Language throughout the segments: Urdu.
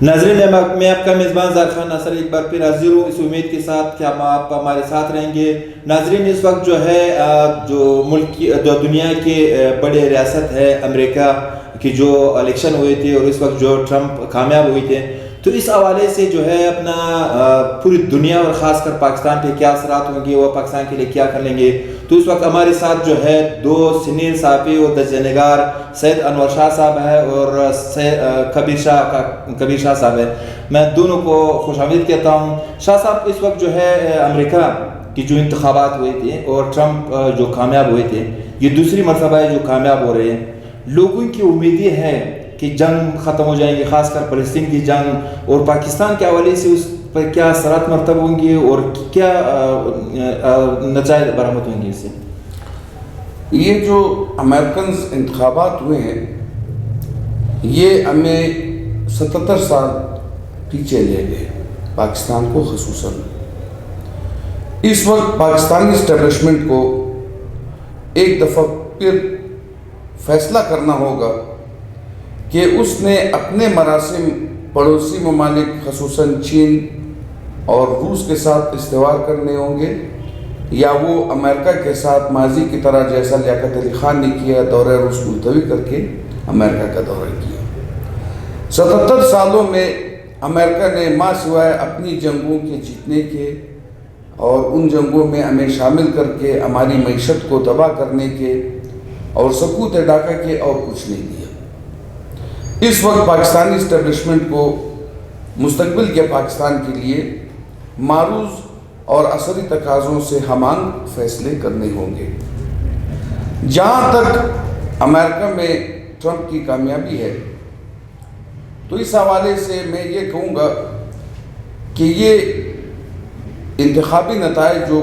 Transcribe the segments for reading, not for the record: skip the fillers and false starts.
ناظرین، میں آپ کا میزبان زار خان ناصر ایک بار پھر حاضر ہوں اس امید کے ساتھ کہ آپ ہمارے ساتھ رہیں گے۔ ناظرین، اس وقت جو ہے جو دنیا کے بڑے ریاست ہے امریکہ کی جو الیکشن ہوئے تھے اور اس وقت جو ٹرمپ کامیاب ہوئے تھے، تو اس حوالے سے جو ہے اپنا پوری دنیا اور خاص کر پاکستان پہ کیا اثرات ہوں گے، وہ پاکستان کے لیے کیا کر لیں گے۔ تو اس وقت ہمارے ساتھ جو ہے دو سینئر صحافی اور درجہ نگار سید انور شاہ صاحب ہے اور کبیر شاہ صاحب ہے۔ میں دونوں کو خوش آمدید کہتا ہوں۔ شاہ صاحب، اس وقت جو ہے امریکہ کی جو انتخابات ہوئے تھے اور ٹرمپ جو کامیاب ہوئے تھے، یہ دوسری مرتبہ ہے جو کامیاب ہو رہے ہیں۔ لوگوں کی امیدیں ہیں کہ جنگ ختم ہو جائیں گی، خاص کر فلسطین کی جنگ، اور پاکستان کے حوالے سے اس پر کیا اثرات مرتب ہوں گے اور کیا نتائج برآمد ہوں گے اس سے؟ یہ جو امریکنز انتخابات ہوئے ہیں یہ ہمیں 77 سال پیچھے لے گئے، پاکستان کو خصوصاً۔ اس وقت پاکستانی اسٹیبلشمنٹ کو ایک دفعہ پھر فیصلہ کرنا ہوگا کہ اس نے اپنے مراسم پڑوسی ممالک خصوصاً چین اور روس کے ساتھ استوار کرنے ہوں گے، یا وہ امریکہ کے ساتھ ماضی کی طرح جیسا لیاقت علی خان نے کیا دورہ روس ملتوی کر کے امریکہ کا دورہ کیا۔ 77 سالوں میں امریکہ نے ماں سوائے اپنی جنگوں کے جیتنے کے اور ان جنگوں میں ہمیں شامل کر کے ہماری معیشت کو تباہ کرنے کے اور سقوط ڈاکہ کے اور کچھ نہیں دیا۔ اس وقت پاکستانی اسٹیبلشمنٹ کو مستقبل کے پاکستان کے لیے معروض اور عصری تقاضوں سے ہمانگ فیصلے کرنے ہوں گے۔ جہاں تک امریکہ میں ٹرمپ کی کامیابی ہے تو اس حوالے سے میں یہ کہوں گا کہ یہ انتخابی نتائج جو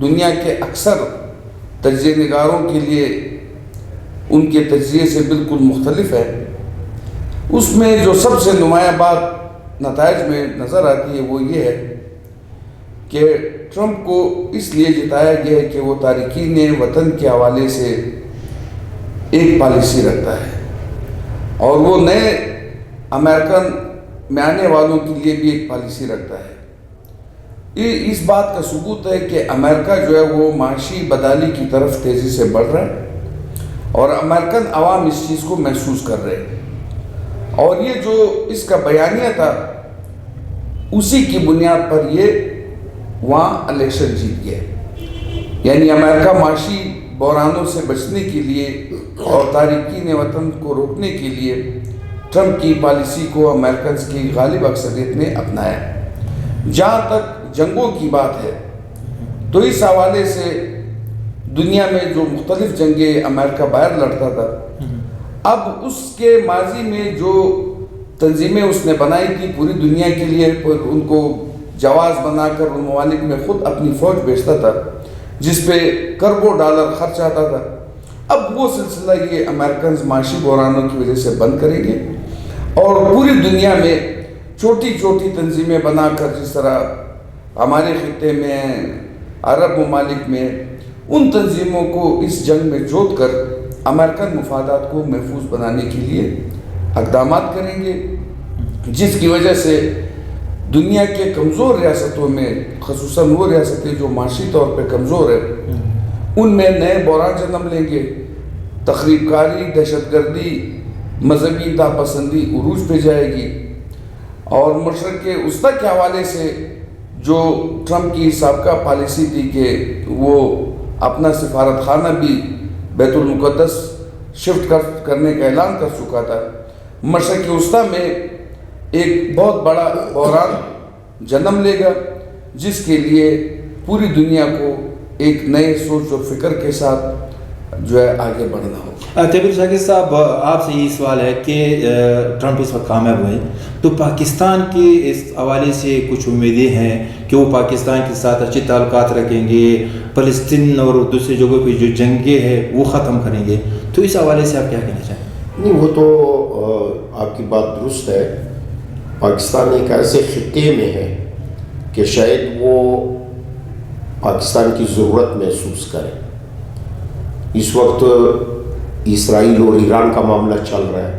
دنیا کے اکثر تجزیہ نگاروں کے لیے ان کے تجزیے سے بالکل مختلف ہے، اس میں جو سب سے نمایاں بات نتائج میں نظر آتی ہے وہ یہ ہے کہ ٹرمپ کو اس لیے جتایا گیا ہے کہ وہ تارکین وطن کے حوالے سے ایک پالیسی رکھتا ہے اور وہ نئے امریکن میں آنے والوں کے لیے بھی ایک پالیسی رکھتا ہے۔ اس بات کا ثبوت ہے کہ امریکہ جو ہے وہ معاشی بدحالی کی طرف تیزی سے بڑھ رہا ہے اور امریکن عوام اس چیز کو محسوس کر رہے ہیں، اور یہ جو اس کا بیانیہ تھا اسی کی بنیاد پر یہ وہاں الیکشن جیت گیا۔ یعنی امریکہ معاشی بحرانوں سے بچنے کے لیے اور تارکین وطن کو روکنے کے لیے ٹرمپ کی پالیسی کو امریکنز کی غالب اکثریت نے اپنایا۔ جہاں تک جنگوں کی بات ہے تو اس حوالے سے دنیا میں جو مختلف جنگیں امریکہ باہر لڑتا تھا، اب اس کے ماضی میں جو تنظیمیں اس نے بنائی تھی پوری دنیا کے لیے، ان کو جواز بنا کر ان ممالک میں خود اپنی فوج بھیجتا تھا جس پہ کروڑوں ڈالر خرچ آتا تھا، اب وہ سلسلہ یہ امریکنز معاشی بحرانوں کی وجہ سے بند کریں گے اور پوری دنیا میں چھوٹی چھوٹی تنظیمیں بنا کر، جس طرح ہمارے خطے میں عرب ممالک میں، ان تنظیموں کو اس جنگ میں جوت کر امریکن مفادات کو محفوظ بنانے کے لیے اقدامات کریں گے، جس کی وجہ سے دنیا کے کمزور ریاستوں میں، خصوصاً وہ ریاستیں جو معاشی طور پہ کمزور ہیں، ان میں نئے بحران جنم لیں گے، تخریب کاری، دہشت گردی، مذہبی انتہا پسندی عروج پہ جائے گی، اور مشرق وسطیٰ کے حوالے سے جو ٹرمپ کی سابقہ پالیسی تھی کہ وہ اپنا سفارت خانہ بھی بیت المقدس شفٹ کرنے کا اعلان کر چکا تھا، مشرق وسطیٰ میں ایک بہت بڑا بحران جنم لے گا، جس کے لیے پوری دنیا کو ایک نئے سوچ و فکر کے ساتھ جو ہے آگے بڑھنا ہوگا۔ کبیر شاکر صاحب، آپ سے یہ سوال ہے کہ ٹرمپ اس وقت کامیاب ہوئے تو پاکستان کی اس حوالے سے کچھ امیدیں ہیں کہ وہ پاکستان کے ساتھ اچھے تعلقات رکھیں گے، فلسطین اور دوسری جگہوں پہ جو جنگیں ہیں وہ ختم کریں گے، تو اس حوالے سے آپ کیا کہنا چاہیں؟ نہیں، وہ تو آپ کی بات درست ہے۔ پاکستان ایک ایسے خطے میں ہے کہ شاید وہ پاکستان کی ضرورت محسوس کرے۔ اس وقت اسرائیل اور ایران کا معاملہ چل رہا ہے،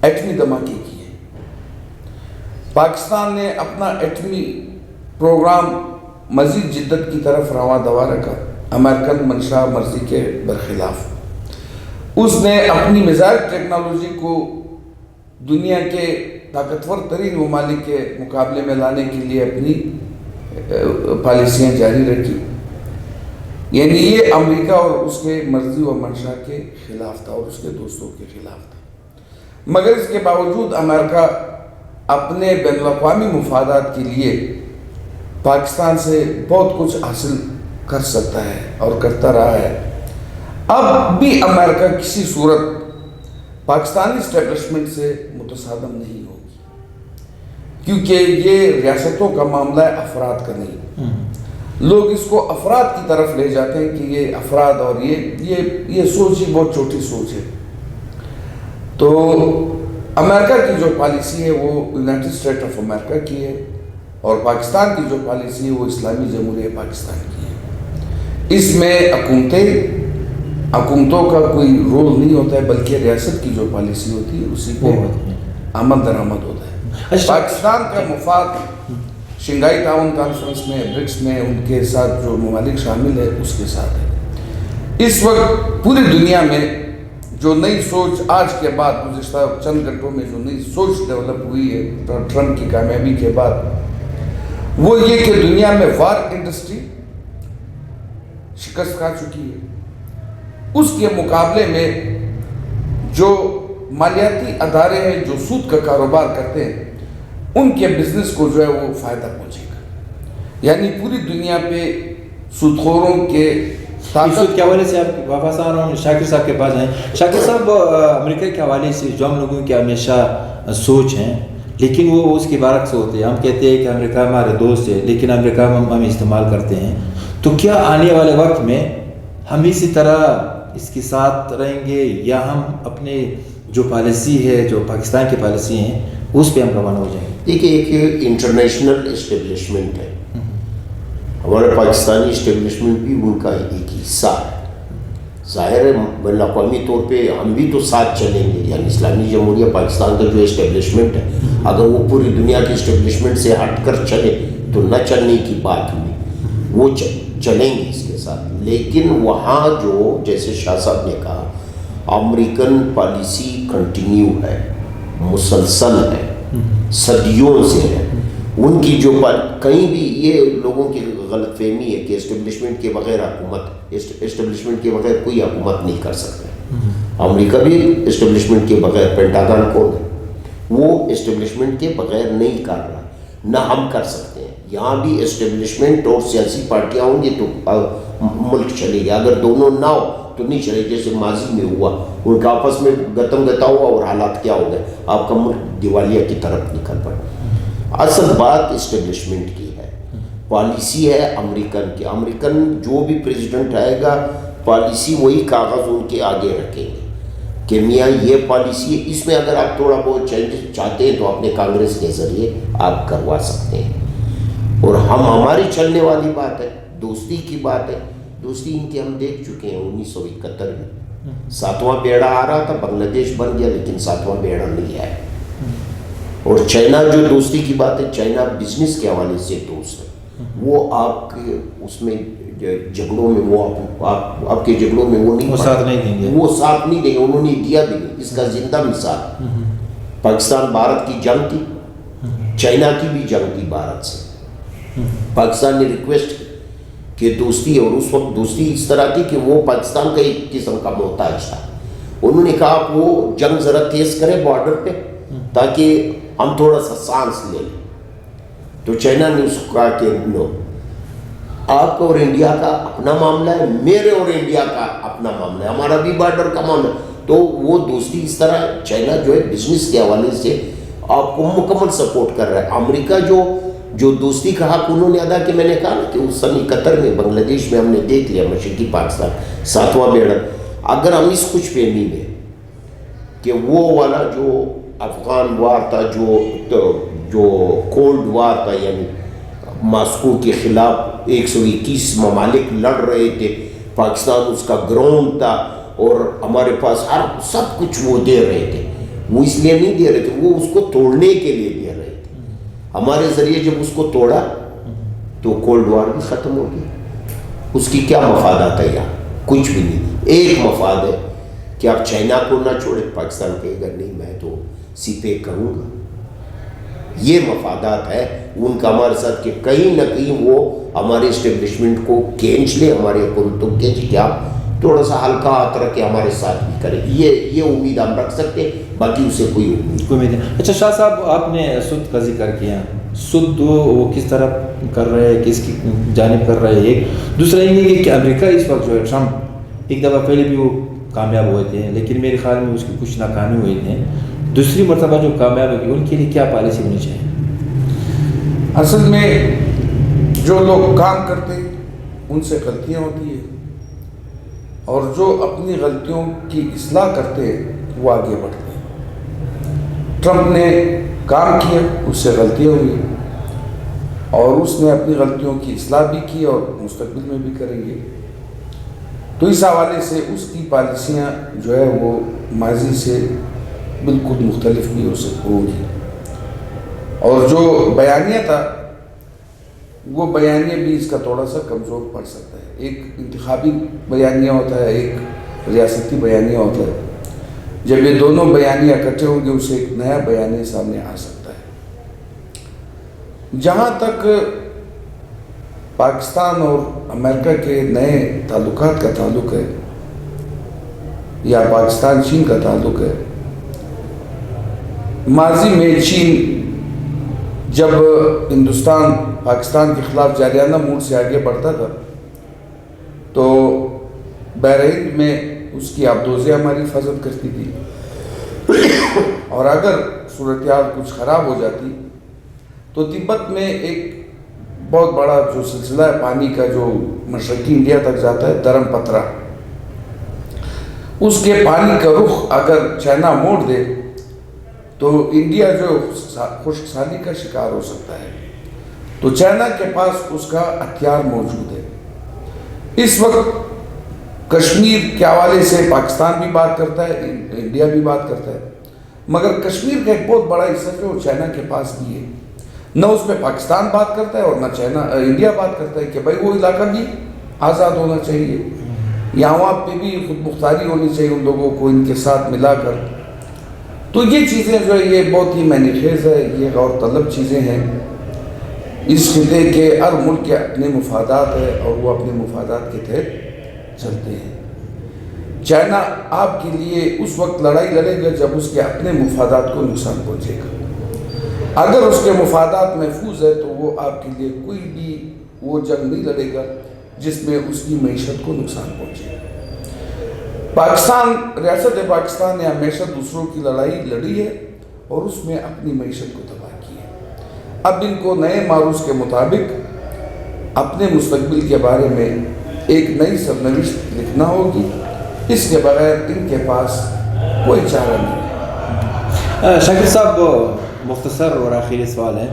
ایٹمی دھماکے کیے. پاکستان نے اپنا ایٹمی پروگرام مزید جدت کی طرف رواں دوا رکھا امریکن منشا مرضی کے برخلاف. اس نے اپنی میزائل ٹیکنالوجی کو دنیا کے طاقتور ترین ممالک کے مقابلے میں لانے کے لیے اپنی پالیسیاں جاری رکھی. یعنی یہ امریکہ اور اس کے مرضی و منشا کے خلاف تھا اور اس کے دوستوں کے خلاف تھا. مگر اس کے باوجود امریکہ اپنے بین الاقوامی مفادات کے لیے پاکستان سے بہت کچھ حاصل کر سکتا ہے اور کرتا رہا ہے. اب بھی امریکہ کسی صورت پاکستانی اسٹیبلشمنٹ سے متصادم نہیں ہوگی، کیونکہ یہ ریاستوں کا معاملہ ہے، افراد کا نہیں. لوگ اس کو افراد کی طرف لے جاتے ہیں کہ یہ افراد اور یہ سوچ ہی بہت چھوٹی سوچ ہے. تو امریکہ کی جو پالیسی ہے وہ یونائٹڈ اسٹیٹ آف امریکہ کی ہے اور پاکستان کی جو پالیسی ہے وہ اسلامی جمہوریہ پاکستان کی ہے. اس میں حکومتوں کا کوئی رول نہیں ہوتا ہے، بلکہ ریاست کی جو پالیسی ہوتی ہے اسی پہ آمد درآمد ہوتا ہے. پاکستان کا مفاد شنگھائی تعاون کانفرنس میں، برکس میں ان کے ساتھ جو ممالک شامل ہے اس کے ساتھ ہے. اس وقت پوری دنیا میں جو نئی سوچ آج کے بعد گزشتہ چند گھنٹوں میں جو نئی سوچ ڈیولپ ہوئی ہے ٹرمپ کی کامیابی کے بعد، وہ یہ کہ دنیا میں وار انڈسٹری شکست کھا چکی ہے. اس کے مقابلے میں جو مالیاتی ادارے ہیں جو سود کا کاروبار کرتے ہیں ان کے بزنس کو جو ہے وہ فائدہ پہنچے گا. یعنی پوری دنیا پہ سود خوروں کے سود کے حوالے سے آپ واپس آ رہا ہوں، شاکر صاحب کے پاس آئیں. شاکر صاحب، امریکہ کے حوالے سے جو ہم لوگوں کی ہمیشہ سوچ ہیں لیکن وہ اس کے برعکس ہوتے ہیں. ہم کہتے ہیں کہ امریکہ ہمارے دوست ہے لیکن امریکہ ہم استعمال کرتے ہیں. تو کیا آنے والے وقت میں ہم اسی طرح اس کے ساتھ رہیں گے یا ہم اپنے جو پالیسی ہے جو پاکستان کی پالیسی ہیں اس پہ ہم روانہ ہو جائیں گے؟ دیکھیے، ایک انٹرنیشنل اسٹیبلشمنٹ ہے، ہمارا پاکستانی اسٹیبلشمنٹ بھی ان کا ایک حصہ ہے. ظاہر ہے بین الاقوامی طور پہ ہم بھی تو ساتھ چلیں گے. یعنی اسلامی جمہوریہ پاکستان کا جو اسٹیبلشمنٹ ہے اگر وہ پوری دنیا کے اسٹیبلشمنٹ سے ہٹ کر چلے تو نہ چلنے کی بات ہوئی، وہ چلیں گے اس کے ساتھ. لیکن وہاں جو جیسے شاہ صاحب نے کہا امریکن پالیسی کنٹینیو ہے، مسلسل ہے، صدیوں سے ہے. ان کی جو کہیں بھی یہ لوگوں کی غلط فہمی ہے کہ اسٹیبلشمنٹ کے بغیر حکومت، اسٹیبلشمنٹ کے بغیر کوئی حکومت نہیں کر سکتا. امریکہ بھی اسٹیبلشمنٹ کے بغیر، پینٹاگن کون ہے وہ اسٹیبلشمنٹ کے بغیر نہیں کر رہا، نہ ہم کر سکتے ہیں. یہاں بھی اسٹیبلشمنٹ اور سیاسی پارٹیاں ہوں گی تو ملک چلے گا. اگر دونوں نہ ہو تو نہیں چلے. جیسے ماضی میں ہوا، ان کا آپس میں گتم گتا ہوا اور حالات کیا ہو گئے، آپ کا ملک دیوالیہ کی طرف نکل پڑا. اصل بات اسٹیبلشمنٹ کی ہے، پالیسی ہے امریکن کی. امریکن جو بھی پریزیڈنٹ آئے گا پالیسی وہی کاغذ ان کے آگے رکھیں گے کہ میاں یہ پالیسی ہے، اس میں اگر آپ تھوڑا بہت چینج چاہتے ہیں تو اپنے کانگریس کے ذریعے آپ کروا سکتے ہیں. اور ہماری چلنے والی بات ہے، دوستی کی بات ہے. دوستی ان کی ہم دیکھ چکے ہیں 1971 میں 7واں بیڑا آ رہا تھا، بنگلہ دیش بن گیا لیکن 7واں بیڑا نہیں آیا. اور چائنا جو دوستی کی بات ہے، چائنا بزنس کے حوالے سے دوست ہے. وہ آپ کے اس میں جھگڑوں میں وہ آپ کے جھگڑوں میں وہ نہیں، ساتھ نہیں دیں گے، وہ ساتھ نہیں دیں گے. انہوں نے دیا بھی نہیں. اس کا زندہ مثال پاکستان بھارت کی جنگ تھی، چائنا کی بھی جنگ تھی بھارت سے. پاکستان نے ریکویسٹ کہ دوستی، اور اس وقت دوستی اس طرح تھی کہ وہ پاکستان کا ایک قسم کا محتاج تھا. انہوں نے کہا آپ وہ جنگ ذرا تیز کریں بارڈر پہ تاکہ ہم تھوڑا سا سانس لے لیں. تو چائنا نے اس کو کہا کہ نو، آپ کا اور انڈیا کا اپنا معاملہ ہے، میرے اور انڈیا کا اپنا معاملہ ہے، ہمارا بھی بارڈر کا معاملہ ہے. تو وہ دوستی اس طرح، چائنا جو ہے بزنس کے حوالے سے آپ کو مکمل سپورٹ کر رہا ہے. امریکہ جو دوستی کا حق انہوں نے ادا کیا. میں نے کہا نا کہ اس سن 71 میں بنگلہ دیش میں ہم نے دیکھ لیا مشرقی پاکستان 7واں بیڑا. اگر ہم اس کچھ فہمی میں کہ وہ والا جو افغان وار تھا، جو کولڈ وار تھا، یعنی ماسکو کے خلاف 121 ممالک لڑ رہے تھے، پاکستان اس کا گراؤنڈ تھا اور ہمارے پاس ہر سب کچھ وہ دے رہے تھے. وہ اس لیے نہیں دے رہے تھے, وہ اس کو توڑنے کے لیے دے رہے تھے. ہمارے ذریعے جب اس کو توڑا تو کولڈ وار بھی ختم ہو گیا. اس کی کیا مفادات ہے یہاں؟ کچھ بھی نہیں. ایک مفاد ہے کہ آپ چائنا کو نہ چھوڑے, پاکستان کہے گا نہیں میں تو سپے کروں گا. یہ مفادات ہے ان کا ہمارے ساتھ کہ کہیں نہ کہیں وہ ہمارے اسٹیبلشمنٹ کو کھینچ لے, ہمارے حکومت کو کھینچ کے آپ تھوڑا سا ہلکا ہاتھ رکھ کے ہمارے ساتھ بھی کرے. یہ امید ہم رکھ سکتے, باقی اسے کوئی امید نہیں. اچھا شاہ صاحب, آپ نے سود کا ذکر کیا. سود وہ کس طرح کر رہے ہیں, کس کی جانب کر رہے ہیں؟ ایک دوسرا یہ کہ امریکہ اس وقت جو ہے, ٹرمپ ایک دفعہ پہلے بھی وہ کامیاب ہوئے تھے, لیکن میرے خیال میں اس کی کچھ ناکامی ہوئی تھے. دوسری مرتبہ جو کامیاب ہوگی ان کے لیے کیا پالیسی ہونی چاہیے؟ اصل میں جو لوگ کام کرتے ہیں ان سے غلطیاں ہوتی ہیں, اور جو اپنی غلطیوں کی اصلاح کرتے ہیں وہ آگے بڑھتے ہیں. ٹرمپ نے کام کیا, اس سے غلطیاں ہوئی, اور اس نے اپنی غلطیوں کی اصلاح بھی کی اور مستقبل میں بھی کریں گے. تو اس حوالے سے اس کی پالیسیاں جو ہے وہ ماضی سے بالکل مختلف بھی ہوگی. اور جو بیانیہ تھا وہ بیانیہ بھی اس کا تھوڑا سا کمزور پڑ سکتا ہے. ایک انتخابی بیانیہ ہوتا ہے, ایک ریاستی بیانیہ ہوتا ہے. جب یہ دونوں بیانیہ اکٹھے ہوں گے اسے ایک نیا بیانیہ سامنے آ سکتا ہے. جہاں تک پاکستان اور امریکہ کے نئے تعلقات کا تعلق ہے یا پاکستان چین کا تعلق ہے, ماضی میں چین جب ہندوستان پاکستان کے خلاف جارحانہ موڈ سے آگے بڑھتا تھا تو بحرین میں اس کی آبدوزیں ہماری حفاظت کرتی تھی, اور اگر صورتحال کچھ خراب ہو جاتی تو تبت میں ایک بہت بڑا جو سلسلہ ہے پانی کا جو مشرقی انڈیا تک جاتا ہے, درم پترا, اس کے پانی کا رخ اگر چائنا موڑ دے تو انڈیا جو خشک سالی کا شکار ہو سکتا ہے. تو چائنا کے پاس اس کا ہتھیار موجود ہے. اس وقت کشمیر کے حوالے سے پاکستان بھی بات کرتا ہے, انڈیا بھی بات کرتا ہے, مگر کشمیر کا ایک بہت بڑا حصہ جو چائنا کے پاس بھی ہے. نہ اس میں پاکستان بات کرتا ہے اور نہ انڈیا بات کرتا ہے کہ بھائی وہ علاقہ بھی آزاد ہونا چاہیے, یا وہاں پہ بھی خود مختاری ہونی چاہیے ان لوگوں کو ان کے ساتھ ملا کر. تو یہ چیزیں جو ہے یہ بہت ہی معنی خیز ہے, یہ غور طلب چیزیں ہیں. اس خطے کے ہر ملک کے اپنے مفادات ہیں اور وہ اپنے مفادات کے تحت چلتے ہیں. چائنا آپ کے لیے اس وقت لڑائی لڑے گا جب اس کے اپنے مفادات کو نقصان پہنچے گا. اگر اس کے مفادات محفوظ ہے تو وہ آپ کے لیے کوئی بھی وہ جنگ نہیں لڑے گا جس میں اس کی معیشت کو نقصان پہنچے گا. پاکستان ریاست پاکستان نے ہمیشہ دوسروں کی لڑائی لڑی ہے اور اس میں اپنی معیشت کو تباہ کی ہے. اب ان کو نئے معروض کے مطابق اپنے مستقبل کے بارے میں ایک نئی سرنوشت لکھنا ہوگی. اس کے بغیر ان کے پاس کوئی چارہ نہیں ہے. شاکر صاحب, مختصر اور آخری سوال ہے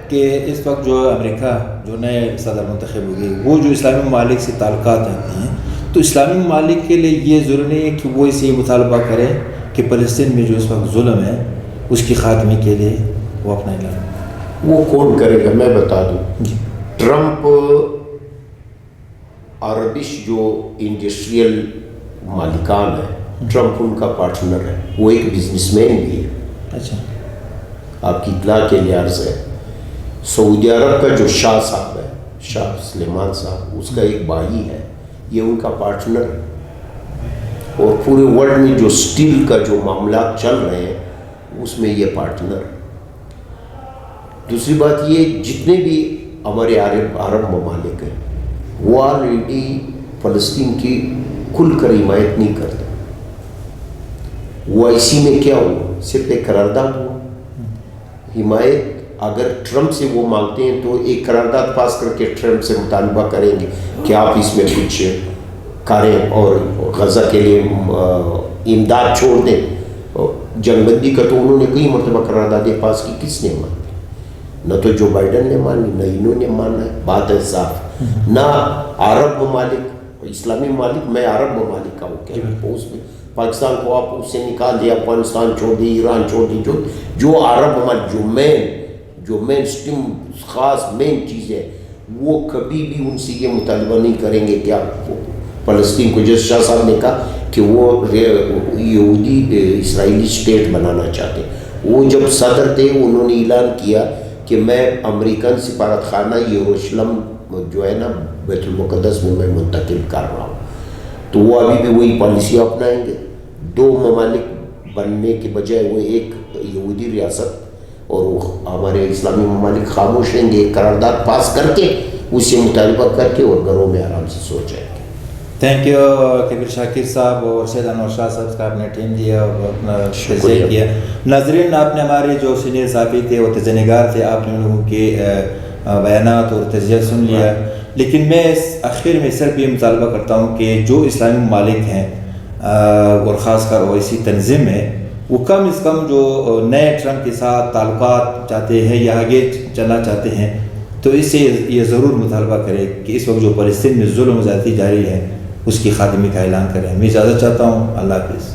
کہ اس وقت جو امریکہ جو نئے صدر منتخب ہوگی وہ جو اسلامی ممالک سے تعلقات رکھتے ہیں, تو اسلامی ممالک کے لیے یہ ضروری ہے کہ وہ اسے مطالبہ کرے کہ فلسطین میں جو اس وقت ظلم ہے اس کی خاتمے کے لیے وہ اپنا اعلان. وہ کون کرے گا؟ میں بتا دوں. ٹرمپ عربش جو انڈسٹریل مالکان ہے, ٹرمپ ان کا پارٹنر ہے, وہ ایک بزنس مین بھی ہے. اچھا, آپ کی اطلاع کے لحاظ سے سعودی عرب کا جو شاہ صاحب ہے, شاہ سلیمان صاحب, اس کا ایک بھائی ہے, یہ ان کا پارٹنر ہے. اور پورے ورلڈ میں جو سٹیل کا جو معاملات چل رہے ہیں اس میں یہ پارٹنر. دوسری بات یہ, جتنے بھی ہمارے عرب ممالک ہیں وہ آلریڈی فلسطین کی کھل کر حمایت نہیں کرتے. وہ اسی میں کیا ہوا, صرف ایک قرارداد ہوا. حمایت اگر ٹرمپ سے وہ مانگتے ہیں تو ایک قرارداد پاس کر کے ٹرمپ سے مطالبہ کریں گے کہ آپ اس میں کچھ کریں اور غزہ کے لیے امداد چھوڑ دیں. جنگ بندی کا تو انہوں نے کئی مرتبہ قراردادیں پاس کی, کس نے مانی؟ نہ تو جو بائیڈن نے مانی, نہ انہوں نے مانا ہے. بات ہے صاف. نہ عرب ممالک, اسلامی ممالک, میں عرب ممالک کا وہ کہہ رہا ہوں, اس میں پاکستان کو آپ اس سے نکال دیا، افغانستان چھوڑ دی، ایران چھوڑ دی، جو عرب ہمارے جو مین سٹیم خاص مین چیز ہے، وہ کبھی بھی ان سے یہ مطالبہ نہیں کریں گے کہ آپ فلسطین کو، جیسے شاہ صاحب نے کہا کہ وہ یہودی اسرائیلی اسٹیٹ بنانا چاہتے ہیں۔ وہ جب صدر تھے انہوں نے اعلان کیا کہ میں امریکن سفارت خانہ یروشلم جو ہے نا بیت المقدس میں منتقل کر رہا ہوں، تو وہ ابھی بھی وہی پالیسی اپنائیں گے۔ 2 ممالک بننے کے بجائے وہ ایک یہودی ریاست، اور وہ ہمارے اسلامی ممالک خاموش رہیں گے، قرارداد پاس کر کے اس سے مطالبہ کر کے اور گھروں میں آرام سے سو جائیں گے۔ تھینک یو کبیر شاکر صاحب اور سید انور شاہ صاحب کا آپ نے ٹیم دیا اور اپنا تجزیہ کیا۔ ناظرین، آپ نے ہمارے جو سینئر صحافی تھے وہ تجزیہ نگار تھے، آپ نے ان لوگوں کے بیانات اور تجزیہ سن لیا، لیکن میں آخر میں صرف یہ مطالبہ کرتا ہوں کہ جو اسلامی ممالک ہیں اور خاص کر اویسی تنظیم ہے، وہ کم از کم جو نئے ٹرمپ کے ساتھ تعلقات چاہتے ہیں یا آگے چلنا چاہتے ہیں، تو اس سے یہ ضرور مطالبہ کرے کہ اس وقت جو فلسطین میں ظلم و زیادتی جاری ہے اس کی خاتمے کا اعلان کریں۔ میں اجازت چاہتا ہوں، اللہ حافظ۔